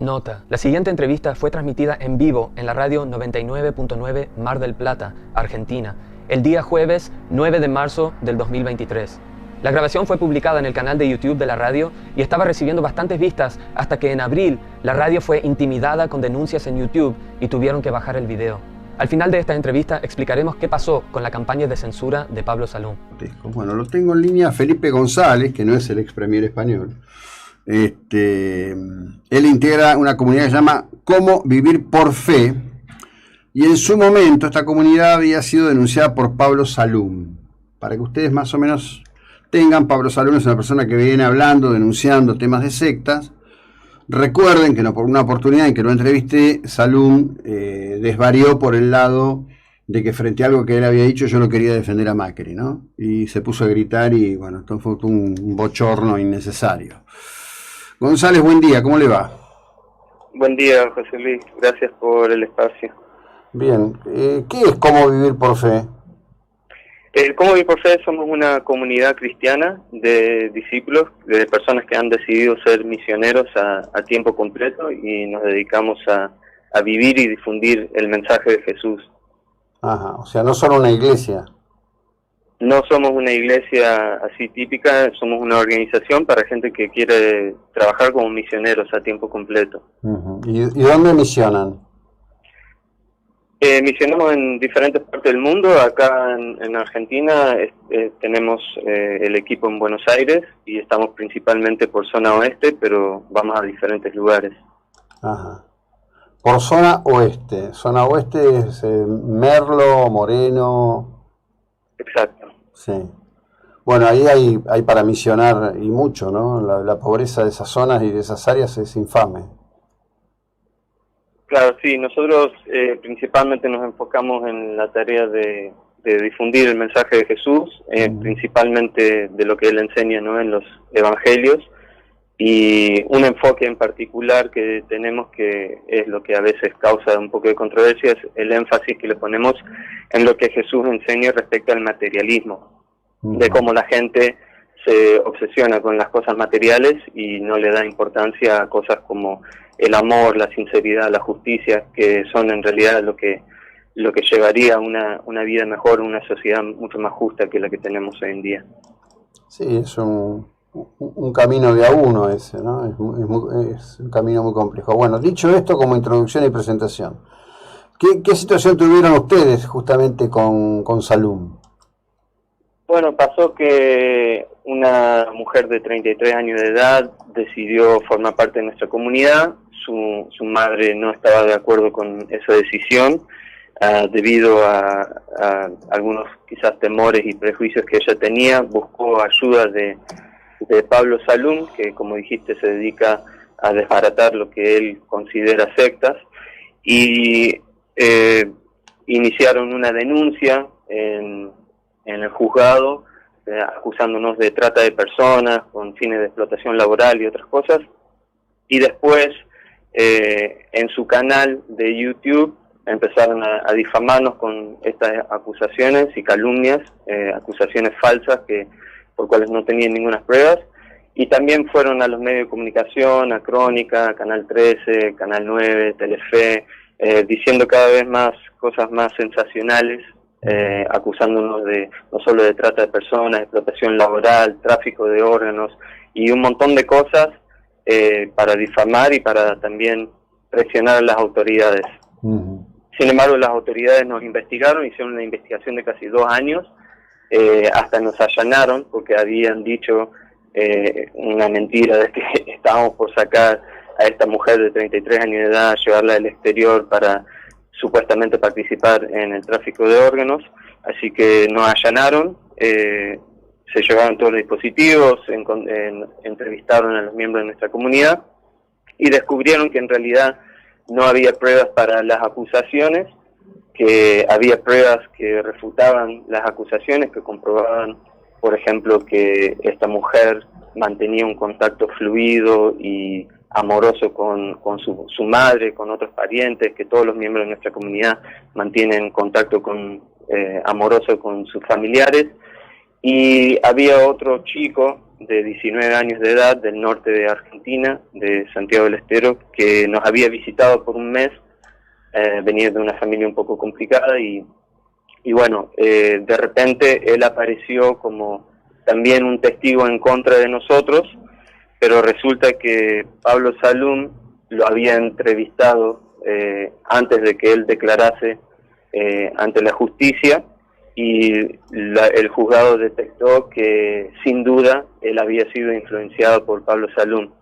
Nota: la siguiente entrevista fue transmitida en vivo en la radio 99.9 Mar del Plata, Argentina, el día jueves 9 de marzo del 2023. La grabación fue publicada en el canal de YouTube de la radio y estaba recibiendo bastantes vistas hasta que en abril la radio fue intimidada con denuncias en YouTube y tuvieron que bajar el video. Al final de esta entrevista explicaremos qué pasó con la campaña de censura de Pablo Salum. Bueno, lo tengo en línea Felipe González, que no es el ex premier español. Él integra una comunidad que se llama Cómo Vivir por Fe, y en su momento esta comunidad había sido denunciada por Pablo Salum. Para que ustedes más o menos tengan, Pablo Salum es una persona que viene hablando, denunciando temas de sectas. Recuerden que por una oportunidad en que lo entrevisté, Salum desvarió por el lado de que frente a algo que él había dicho yo no quería defender a Macri, ¿no? Y se puso a gritar y bueno, esto fue un bochorno innecesario. González, buen día, ¿cómo le va? Buen día, José Luis, gracias por el espacio. Bien, ¿qué es Cómo Vivir por Fe? Cómo Vivir por Fe somos una comunidad cristiana de discípulos, de personas que han decidido ser misioneros a tiempo completo y nos dedicamos a vivir y difundir el mensaje de Jesús. Ajá, o sea, no solo una iglesia. No somos una iglesia así típica, somos una organización para gente que quiere trabajar como misioneros a tiempo completo. Uh-huh. ¿Y dónde misionan? Misionamos en diferentes partes del mundo. Acá en Argentina tenemos el equipo en Buenos Aires y estamos principalmente por zona oeste, pero vamos a diferentes lugares. Ajá. Por zona oeste. Zona oeste es Merlo, Moreno. Exacto. Sí. Bueno, ahí hay para misionar y mucho, ¿no? La pobreza de esas zonas y de esas áreas es infame. Claro, sí, nosotros principalmente nos enfocamos en la tarea de difundir el mensaje de Jesús, principalmente de lo que él enseña, ¿no?, en los evangelios, y un enfoque en particular que tenemos, que es lo que a veces causa un poco de controversia, es el énfasis que le ponemos en lo que Jesús enseña respecto al materialismo, de cómo la gente se obsesiona con las cosas materiales y no le da importancia a cosas como el amor, la sinceridad, la justicia, que son en realidad lo que llevaría a una vida mejor, una sociedad mucho más justa que la que tenemos hoy en día. Sí, es un camino de a uno ese, ¿no? Es un camino muy complejo. Bueno, dicho esto como introducción y presentación, ¿qué situación tuvieron ustedes justamente con Salum? Bueno, pasó que una mujer de 33 años de edad decidió formar parte de nuestra comunidad. Su madre no estaba de acuerdo con esa decisión, debido a algunos quizás temores y prejuicios que ella tenía. Buscó ayuda de Pablo Salum, que como dijiste se dedica a desbaratar lo que él considera sectas, y iniciaron una denuncia en el juzgado, acusándonos de trata de personas con fines de explotación laboral y otras cosas. Y después en su canal de YouTube empezaron a difamarnos con estas acusaciones y calumnias, acusaciones falsas por cuales no tenían ninguna pruebas. Y también fueron a los medios de comunicación, a Crónica, Canal 13, Canal 9, Telefe, diciendo cada vez más cosas más sensacionales, acusándonos no solo de trata de personas, explotación laboral, tráfico de órganos y un montón de cosas para difamar y para también presionar a las autoridades. Sin embargo, las autoridades nos investigaron, hicieron una investigación de casi 2 años, hasta nos allanaron porque habían dicho una mentira de que estábamos por sacar a esta mujer de 33 años de edad, llevarla al exterior para supuestamente participar en el tráfico de órganos. Así que nos allanaron, se llevaron todos los dispositivos, entrevistaron a los miembros de nuestra comunidad y descubrieron que en realidad no había pruebas para las acusaciones, que había pruebas que refutaban las acusaciones, que comprobaban, por ejemplo, que esta mujer mantenía un contacto fluido y amoroso con su madre, con otros parientes, que todos los miembros de nuestra comunidad mantienen contacto amoroso con sus familiares. Y había otro chico de 19 años de edad del norte de Argentina, de Santiago del Estero, que nos había visitado por un mes. Venía de una familia un poco complicada y bueno, de repente él apareció como también un testigo en contra de nosotros, pero resulta que Pablo Salum lo había entrevistado antes de que él declarase ante la justicia, y el juzgado detectó que sin duda él había sido influenciado por Pablo Salum.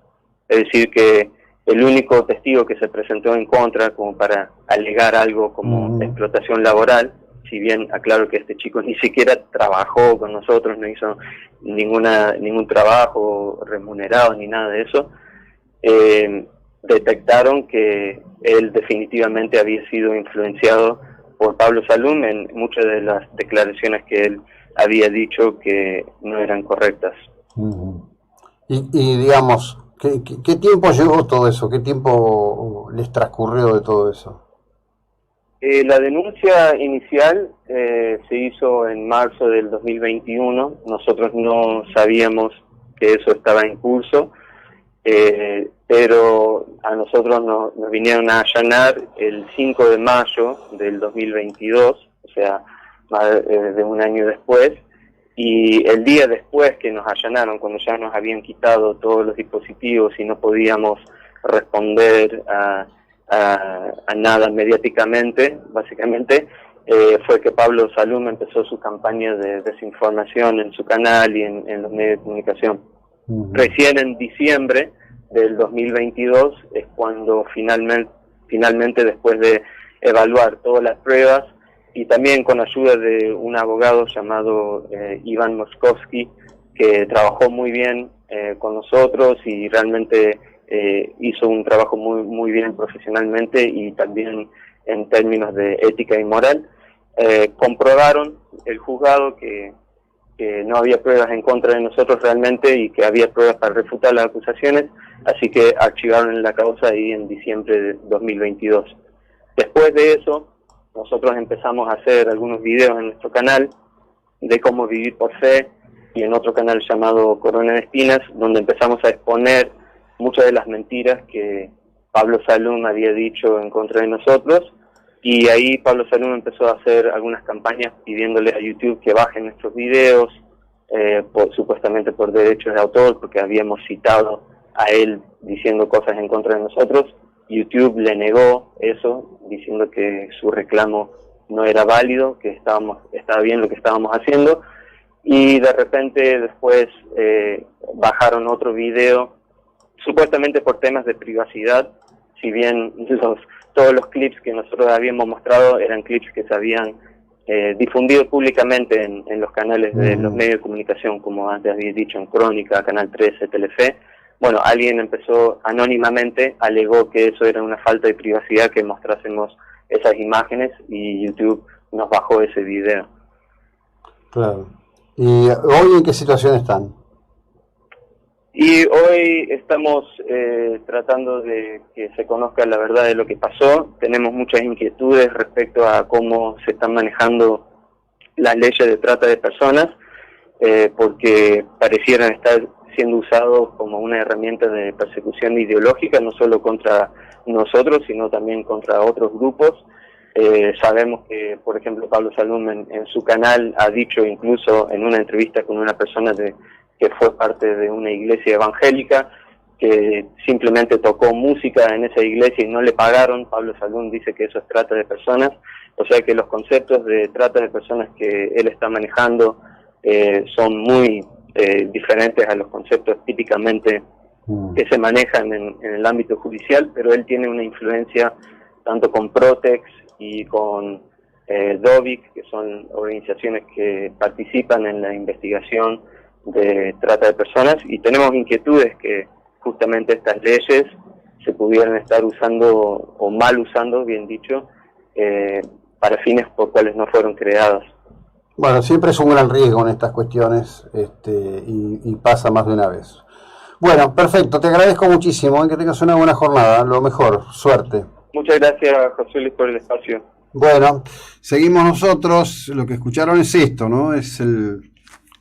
Es decir, que el único testigo que se presentó en contra como para alegar algo como explotación laboral, si bien aclaro que este chico ni siquiera trabajó con nosotros, no hizo ningún trabajo remunerado ni nada de eso, detectaron que él definitivamente había sido influenciado por Pablo Salum en muchas de las declaraciones que él había dicho que no eran correctas. Y digamos, ¿qué tiempo llevó todo eso? ¿Qué tiempo les transcurrió de todo eso? La denuncia inicial se hizo en marzo del 2021. Nosotros no sabíamos que eso estaba en curso, pero a nosotros nos vinieron a allanar el 5 de mayo del 2022, o sea, más de un año después, y el día después que nos allanaron, cuando ya nos habían quitado todos los dispositivos y no podíamos responder a nada mediáticamente, básicamente, fue que Pablo Salum empezó su campaña de desinformación en su canal y en los medios de comunicación. Recién en diciembre del 2022 es cuando finalmente, después de evaluar todas las pruebas y también con ayuda de un abogado llamado Iván Moskovsky, que trabajó muy bien con nosotros y realmente hizo un trabajo muy bien profesionalmente y también en términos de ética y moral, comprobaron el juzgado que no había pruebas en contra de nosotros realmente y que había pruebas para refutar las acusaciones, así que archivaron la causa ahí en diciembre de 2022. Después de eso, nosotros empezamos a hacer algunos videos en nuestro canal de cómo vivir por fe y en otro canal llamado Corona de Espinas, donde empezamos a exponer muchas de las mentiras que Pablo Salum había dicho en contra de nosotros, y ahí Pablo Salum empezó a hacer algunas campañas pidiéndole a YouTube que bajen nuestros videos, supuestamente por derechos de autor, porque habíamos citado a él diciendo cosas en contra de nosotros. YouTube le negó eso, diciendo que su reclamo no era válido, que estaba bien lo que estábamos haciendo, y de repente después bajaron otro video, supuestamente por temas de privacidad, si bien todos los clips que nosotros habíamos mostrado eran clips que se habían difundido públicamente en los canales de los medios de comunicación, como antes había dicho, en Crónica, Canal 13, Telefe. Bueno, alguien empezó anónimamente, alegó que eso era una falta de privacidad, que mostrásemos esas imágenes, y YouTube nos bajó ese video. Claro. ¿Y hoy en qué situación están? Y hoy estamos tratando de que se conozca la verdad de lo que pasó. Tenemos muchas inquietudes respecto a cómo se están manejando las leyes de trata de personas, porque parecieran estar siendo usados como una herramienta de persecución ideológica, no solo contra nosotros, sino también contra otros grupos. Sabemos que, por ejemplo, Pablo Salum en su canal ha dicho, incluso en una entrevista con una persona que fue parte de una iglesia evangélica, que simplemente tocó música en esa iglesia y no le pagaron. Pablo Salum dice que eso es trata de personas, o sea que los conceptos de trata de personas que él está manejando son muy diferentes a los conceptos típicamente que se manejan en el ámbito judicial, pero él tiene una influencia tanto con Protex y con DOVIC, que son organizaciones que participan en la investigación de trata de personas, y tenemos inquietudes que justamente estas leyes se pudieran estar usando, o mal usando, bien dicho, para fines por cuales no fueron creadas. Bueno, siempre es un gran riesgo en estas cuestiones, y pasa más de una vez. Bueno, perfecto, te agradezco muchísimo, que tengas una buena jornada, lo mejor, suerte. Muchas gracias, José Luis, por el espacio. Bueno, seguimos nosotros, lo que escucharon es esto, ¿no? Es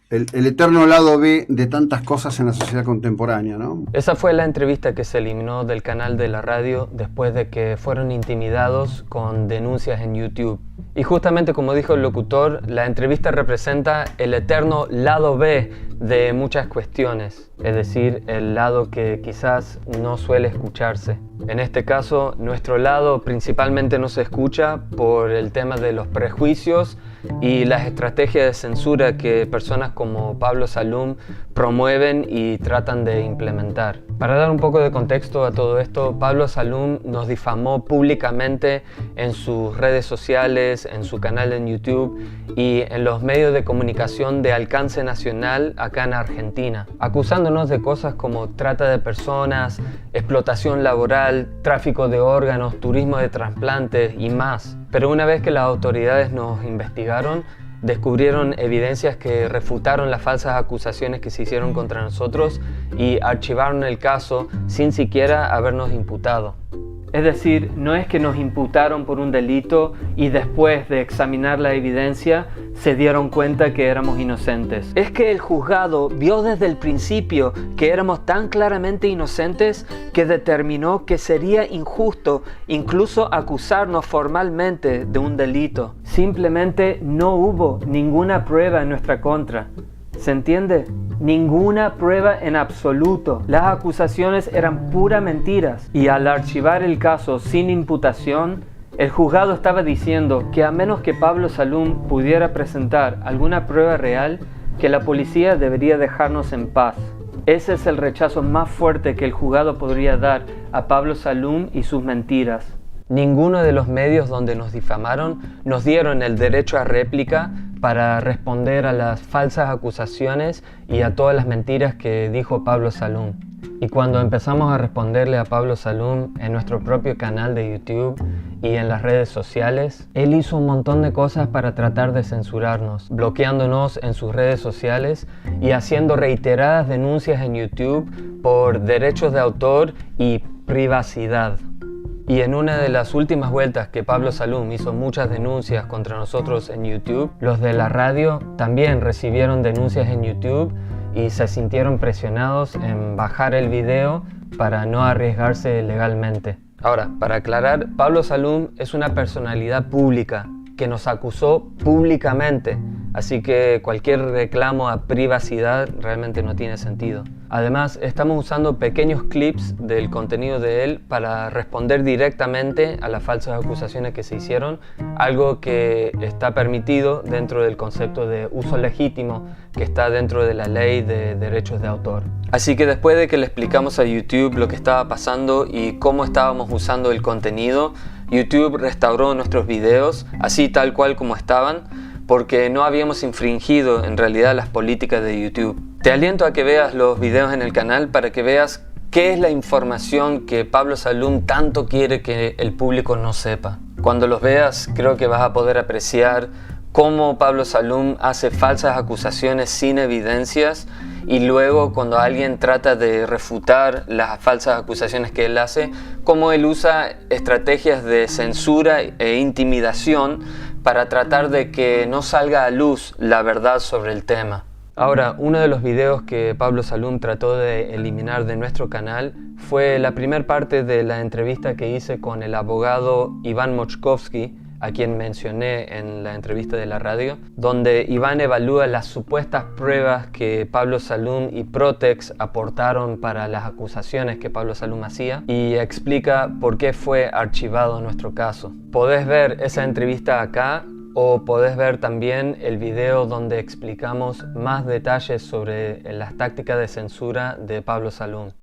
el eterno lado B de tantas cosas en la sociedad contemporánea, ¿no? Esa fue la entrevista que se eliminó del canal de la radio después de que fueron intimidados con denuncias en YouTube. Y justamente como dijo el locutor, la entrevista representa el eterno lado B de muchas cuestiones, es decir, el lado que quizás no suele escucharse. En este caso, nuestro lado principalmente no se escucha por el tema de los prejuicios y las estrategias de censura que personas como Pablo Salum promueven y tratan de implementar. Para dar un poco de contexto a todo esto, Pablo Salum nos difamó públicamente en sus redes sociales, en su canal en YouTube y en los medios de comunicación de alcance nacional acá en Argentina, acusándonos de cosas como trata de personas, explotación laboral, tráfico de órganos, turismo de trasplantes y más. Pero una vez que las autoridades nos investigaron, descubrieron evidencias que refutaron las falsas acusaciones que se hicieron contra nosotros y archivaron el caso sin siquiera habernos imputado. Es decir, no es que nos imputaron por un delito y después de examinar la evidencia se dieron cuenta que éramos inocentes. Es que el juzgado vio desde el principio que éramos tan claramente inocentes que determinó que sería injusto incluso acusarnos formalmente de un delito. Simplemente no hubo ninguna prueba en nuestra contra. ¿Se entiende? Ninguna prueba en absoluto. Las acusaciones eran puras mentiras. Y al archivar el caso sin imputación, el juzgado estaba diciendo que a menos que Pablo Salum pudiera presentar alguna prueba real, que la policía debería dejarnos en paz. Ese es el rechazo más fuerte que el juzgado podría dar a Pablo Salum y sus mentiras. Ninguno de los medios donde nos difamaron nos dieron el derecho a réplica para responder a las falsas acusaciones y a todas las mentiras que dijo Pablo Salum. Y cuando empezamos a responderle a Pablo Salum en nuestro propio canal de YouTube y en las redes sociales, él hizo un montón de cosas para tratar de censurarnos, bloqueándonos en sus redes sociales y haciendo reiteradas denuncias en YouTube por derechos de autor y privacidad. Y en una de las últimas vueltas que Pablo Salum hizo muchas denuncias contra nosotros en YouTube, los de la radio también recibieron denuncias en YouTube y se sintieron presionados en bajar el video para no arriesgarse legalmente. Ahora, para aclarar, Pablo Salum es una personalidad pública que nos acusó públicamente, así que cualquier reclamo a privacidad realmente no tiene sentido. Además, estamos usando pequeños clips del contenido de él para responder directamente a las falsas acusaciones que se hicieron, algo que está permitido dentro del concepto de uso legítimo que está dentro de la ley de derechos de autor. Así que después de que le explicamos a YouTube lo que estaba pasando y cómo estábamos usando el contenido, YouTube restauró nuestros videos así tal cual como estaban, porque no habíamos infringido en realidad las políticas de YouTube. Te aliento a que veas los videos en el canal para que veas qué es la información que Pablo Salum tanto quiere que el público no sepa. Cuando los veas, creo que vas a poder apreciar cómo Pablo Salum hace falsas acusaciones sin evidencias y luego cuando alguien trata de refutar las falsas acusaciones que él hace, cómo él usa estrategias de censura e intimidación para tratar de que no salga a luz la verdad sobre el tema. Ahora, uno de los videos que Pablo Salum trató de eliminar de nuestro canal fue la primera parte de la entrevista que hice con el abogado Iván Mochkovsky, a quien mencioné en la entrevista de la radio, donde Iván evalúa las supuestas pruebas que Pablo Salum y Protex aportaron para las acusaciones que Pablo Salum hacía y explica por qué fue archivado nuestro caso. Podés ver esa entrevista acá o podés ver también el video donde explicamos más detalles sobre las tácticas de censura de Pablo Salum.